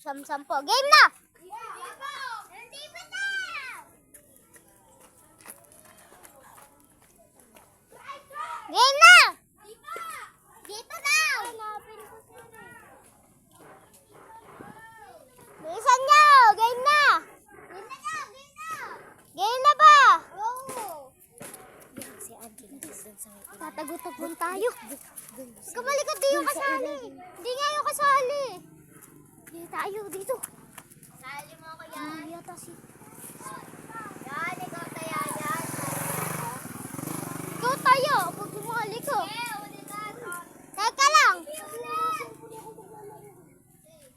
Sampo. Game na! Game na! Dito na! Bilisan nyo! Game na! Game na ba? Tatago-tagon tayo. Kamalikot din yung kasali. Hindi nga yung kasali. Hindi tayo dito. Sali mo ako yan. Yata si... Yan, ikaw tayo yan. Ikaw tayo. Pag sumali ko. Teka lang.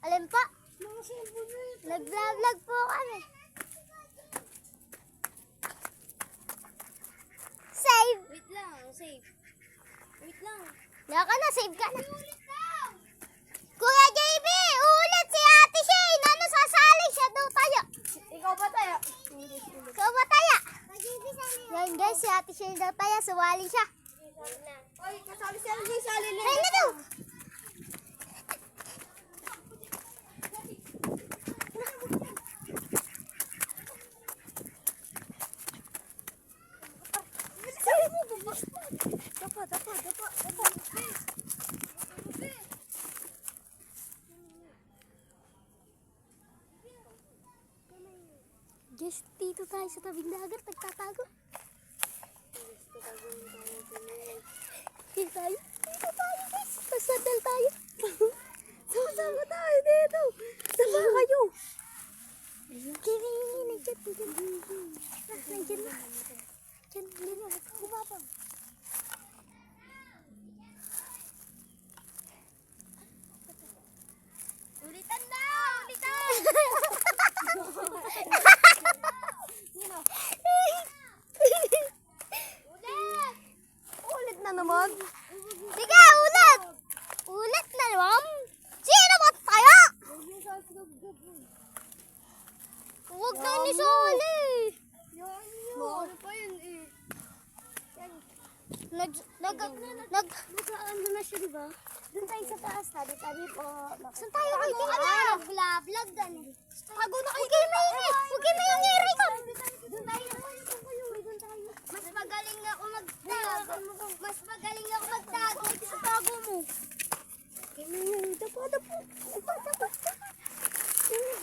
Alin pa? Nag-vlog po kami. Save. Wait lang, save. Wait lang. Naka na, save ka na. Kuya JB, ulit si Ate Shane. Ano sasali siya daw tayo? Ikaw ba tayo? Ikaw ba tayo? Yan guys, si Ate Shane daw tayo. Suwali siya. Oy, kasali siya. Sali na. Hey na daw. Dapa. Guys, dito tayo sa tabing dagat. Nagtatago. Dito tayo guys. Pasandal tayo. Sama tayo dito. Sama kayo. Kini, nandiyan. Nandiyan na. Nandiyan na. Kumapang. Ulitan na! Ulitan! Ulit na naman. Sige, ulit! Ulit na naman. Sino ba tayo? Huwag na ni Soli. Ano pa yun eh? Ano na siya, diba? Doon tayo sa taas, tabi po. Saan tayo? Hindi ka na. Vlog gan. Tago na kayo. Huwag kayo maingay, Rico. Doon tayo. Mas magaling ako magtago. Mas magaling ako magtago. Sa tago mo. Dapa.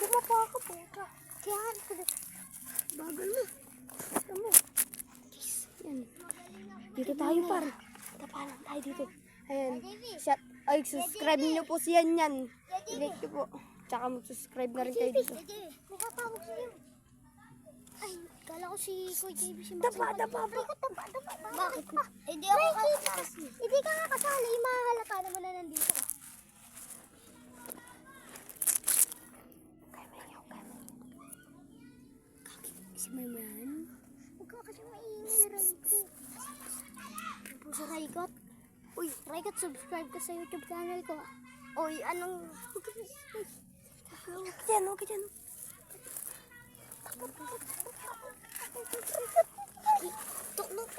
Dumapa ka po. Kaya Bagal mo. Tama. Yan. Dito tayo par. Tapalan tayo dito. Ayan. Ay, subscribe niyo po siya yan. I-like niyo po. Tsaka mag-subscribe na rin kayo dito. may tatawag sa'yo. Ay, kala ko si Kuya JB si Dapa. Bakit? Hindi ako kasali. Hindi ka nga kasali. Mahalata naman na nandito ka. Si Maman. Huwag ka kasi maingay, Raikot. Ano sa Raikot? Uy, Raikot, subscribe ka sa YouTube channel ko. Uy, anong... Huwag ka dyan. Tuknok.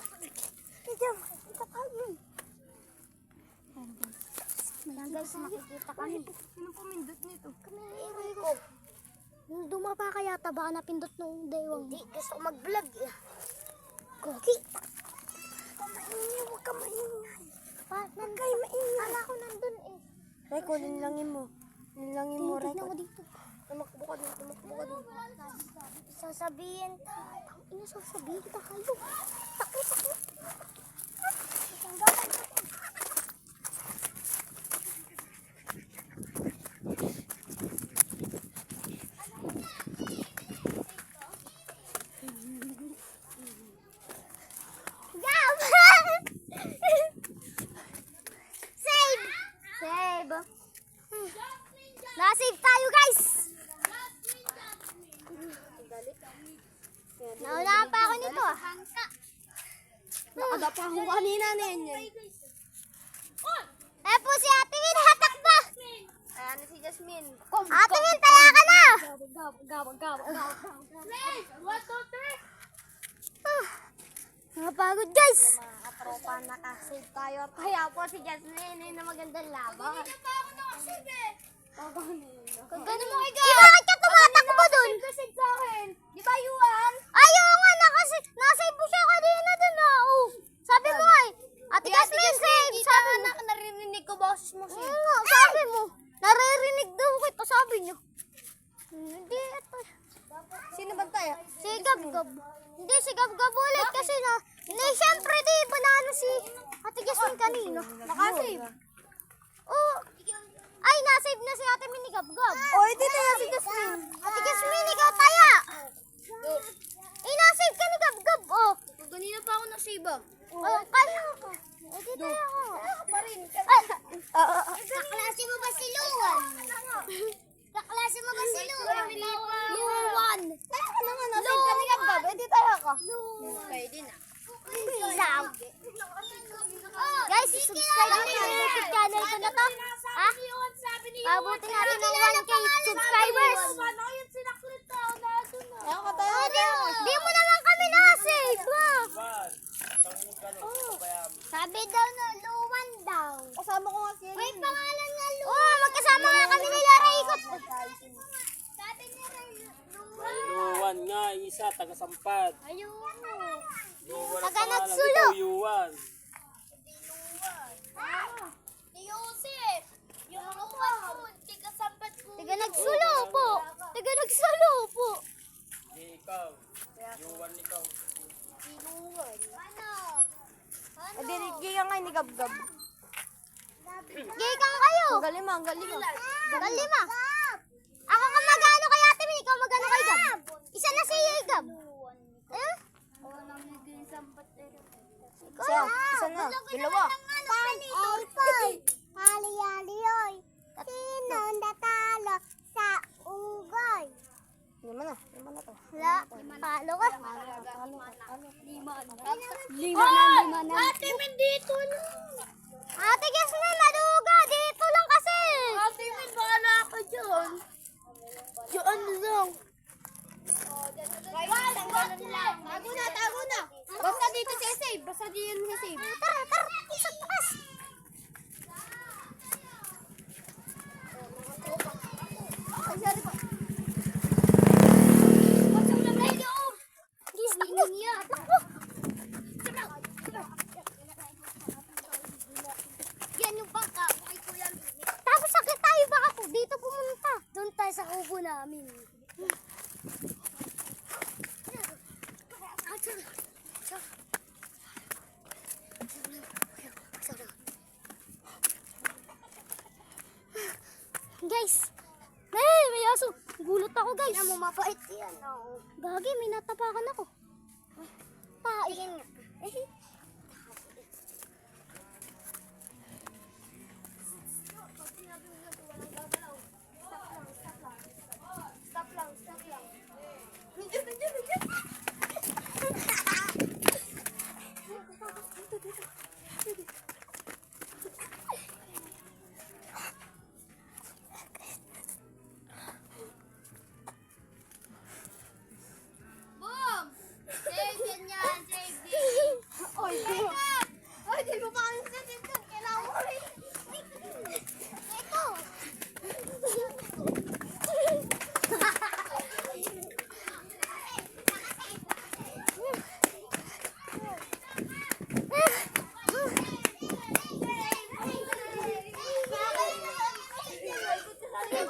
Yan guys, makikita kami. Sino pumindot nito? Kami ni Raikot. Nung dumapa ka yata, baka napindot nung dewang. Hindi, gusto ko mag-vlog. Gogi. Huwag ka maingay. Huwag kayo maingay. Kala ko nandun eh. Reko, linlangin mo. Linlangin mo, Tingnan Reko. ko dito. Tumakbo ka dun. Sasabihin tayo. Ina, sasabihin kita kayo. Takbo. Save. Na-save tayo, guys. Naunahan pa ako nito. Nakadapa ako kanina na yan. Eh po si Ate Min, hatak pa. Ayan na si Jasmine. Ate Min, taya ka na. Gabag. 1, 2, 3. Napagod, guys. Mga katropa, nakasave tayo. Kaya po si Jasmine na magandang laban. Hindi na pa ako nakasave eh. nyo. Hindi, ito. Sino ba tayo? Si Gab-Gab. Hindi, si Gab-Gab ulit kasi na, siyempre di, banano si Ate Jasmine kanino. Nakasave. Oh, ay, nasave na si Ate Min ni Gab-Gab. Oh, hindi tayo si Jasmine. Ate Jasmine, ikaw taya. Nasave ka ni Gab-Gab, oh. Kanina pa ako nasave ah. Oh, kaya ako. Hindi tayo ako. Kaklase mo ba si Luwan? Kaklase mo ba si Luwan? Luwan. Kaya ka naman nasave ka ni Gab-Gab. Hindi tayo ako. Kayo din ah. Guys, subscribe natin ang YouTube channel ko na to. Ha? Pabutin natin ng 1K subscribers. Ako tayo. Di mo naman kami na-save. Sabi daw na Luwan daw. Kasama ko nga siya. May pangalan na Luwan. Oo, magkasama nga kami ni Lara Ikot. Sabi ni May Luwan nga, isa, taga-Sampad. Ayun. Luwan Taga ang pangalan, Nagsulo. ikaw, Yuwan. Ni Joseph. Yung Luwan. Tiga Sampad ko. Tiga Nagsulo po. Tiga Nagsulo po. Di ikaw. Yuwan ikaw. Ano? Hindi ka nga ni Gab-Gab. Gay kang kayo. Ang galing mo, ang galing mo. Galima. Ako ka magano kay Ate Min, ikaw magano kay Gab. Isa na si Gab. Eh? Isa na. Dalawa. Hali-hali-oy. Sino natalo sa unggoy? Lima na. Lima na to. Wala. Palo ka. Lima na. Ate Min, dito na. Ate Jasmine, maduga. Dito lang kasi. Ate Min, bahala ka dyan. Diyan lang. Tago na. Basta dito siya save. Basta dito siya save. Tara, tara. Sa taas. Ay, sorry po. Gising niya. Takbo. Yan yung bangka. Tapos sakit tayo baka po. Dito pumunta. Doon tayo sa kubo namin. Guys, may aso. Gulot ako, guys. Ano mo, mapait yan. Gagi, may natapakan ako. Tingin nga. Stop lang. Boom! Save yan, save Oy, di mo pa kami save dyan. Kailangan mo rin. Ito.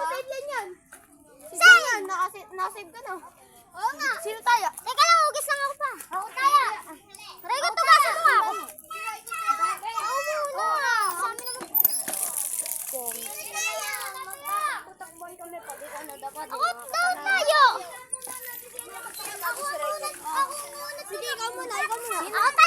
Save yan. Save! Yan, nakasave ka na. Oo nga. Sino tayo? Teka lang, hugis lang ako pa. Ako tayo. Rego, tugasan mo ako. Ako muna. Sabi naman. Tutakbuhan kami pag ikaw na dapat. Ako doon tayo. Ako muna. Sige, ikaw muna. Ako tayo.